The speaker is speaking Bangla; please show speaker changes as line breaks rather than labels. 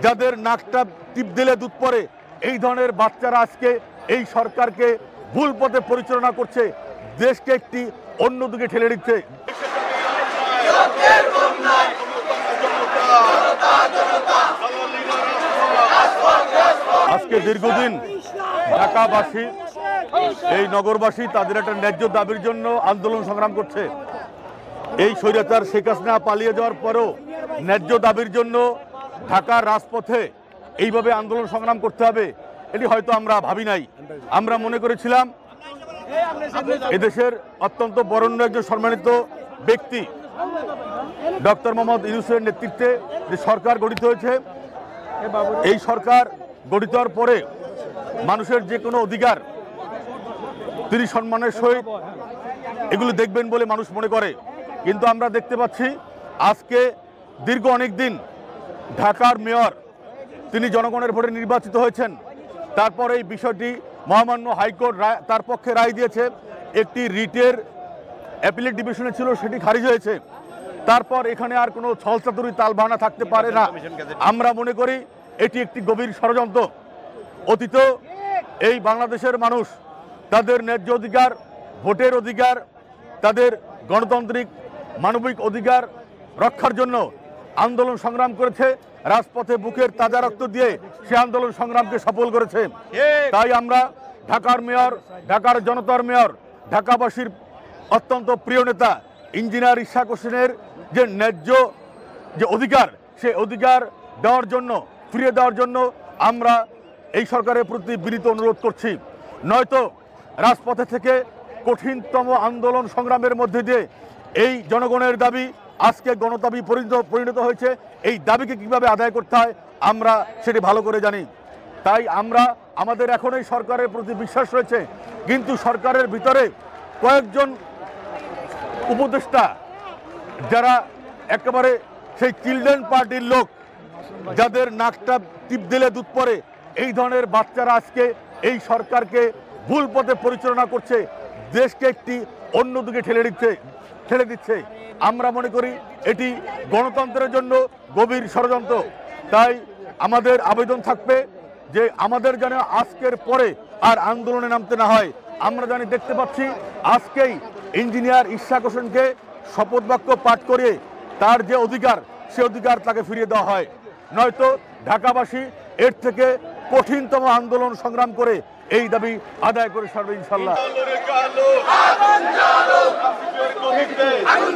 যাদের নাকটা টিপ দিলে দুধ পড়ে, এই ধরনের বাচ্চারা আজকে এই সরকারকে ভুল পথে পরিচালনা করছে, দেশকে একটি অন্যদিকে ঠেলে দিচ্ছে। আজকে দীর্ঘদিন ঢাকাবাসী, এই নগরবাসী তাদের একটা ন্যায্য দাবির জন্য আন্দোলন সংগ্রাম করছে। এই স্বৈরাচার শেখ হাসিনা পালিয়ে যাওয়ার পরেও ন্যায্য দাবির জন্য ঢাকার রাজপথে এইভাবে আন্দোলন সংগ্রাম করতে হবে, এটি হয়তো আমরা ভাবি নাই। আমরা মনে করেছিলাম এদেশের অত্যন্ত বরেণ্য একজন সম্মানিত ব্যক্তি ডক্টর মোহাম্মদ ইউনূসের নেতৃত্বে যে সরকার গঠিত হয়েছে, এই সরকার গঠিত হওয়ার পরে মানুষের যে কোনো অধিকার তিনি সম্মানের সহিত এগুলো দেখবেন বলে মানুষ মনে করে। কিন্তু আমরা দেখতে পাচ্ছি আজকে দীর্ঘ অনেক দিন ঢাকার মেয়র তিনি জনগণের ভোটে নির্বাচিত হয়েছেন, তারপর এই বিষয়টি মহামান্য হাইকোর্ট তার পক্ষে রায় দিয়েছে। একটি রিটের অ্যাপিলেট ডিভিশনে ছিল, সেটি খারিজ হয়েছে। তারপর এখানে আর কোনো ছলচাতুরি তালবাহানা থাকতে পারে না। আমরা মনে করি এটি একটি গভীর ষড়যন্ত্র। অতীত এই বাংলাদেশের মানুষ তাদের ন্যায্য অধিকার, ভোটের অধিকার, তাদের গণতান্ত্রিক মানবিক অধিকার রক্ষার জন্য আন্দোলন সংগ্রাম করেছে, রাজপথে বুকের তাজা রক্ত দিয়ে সে আন্দোলন সংগ্রামকে সফল করেছে। তাই আমরা ঢাকার মেয়র, ঢাকার জনতার মেয়র, ঢাকাবাসীর অত্যন্ত প্রিয় নেতা ইঞ্জিনিয়ার ইশাক হোসেনের যে ন্যায্য যে অধিকার, সে অধিকার দেওয়ার জন্য, ফিরিয়ে দেওয়ার জন্য আমরা এই সরকারের প্রতি বিনীত অনুরোধ করছি। নয়তো রাজপথে থেকে কঠিনতম আন্দোলন সংগ্রামের মধ্যে দিয়ে এই জনগণের দাবি আজকে গণদাবি পরিণত হয়েছে। এই দাবিকে কিভাবে আদায় করতে হয় আমরা সেটি ভালো করে জানি। তাই আমরা আমাদের এখন এই সরকারের প্রতি বিশ্বাস রয়েছে, কিন্তু সরকারের ভিতরে কয়েকজন উপদেষ্টা যারা একেবারে সেই চিলড্রেন পার্টির লোক, যাদের নাকটা টিপ দিলে দুধ পড়ে, এই ধরনের বাচ্চারা আজকে এই সরকারকে ভুল পথে পরিচালনা করছে, দেশকে একটি অন্যদিকে ঠেলে দিচ্ছে। আমরা মনে করি এটি গণতন্ত্রের জন্য গভীর ষড়যন্ত্র। তাই আমাদের আবেদন থাকবে যে আমাদের যেন আজকের পরে আর আন্দোলনে নামতে না হয়। আমরা জানি, দেখতে পাচ্ছি আজকেই ইঞ্জিনিয়ার ইশাক হোসেনকে শপথ বাক্য পাঠ করিয়ে তার যে অধিকার, সে অধিকার তাকে ফিরিয়ে দেওয়া হয়। নয়তো ঢাকাবাসী এর থেকে কঠিনতম আন্দোলন সংগ্রাম করে এই দাবি আদায় করে সারবে ইনশাল্লাহ।
আগুন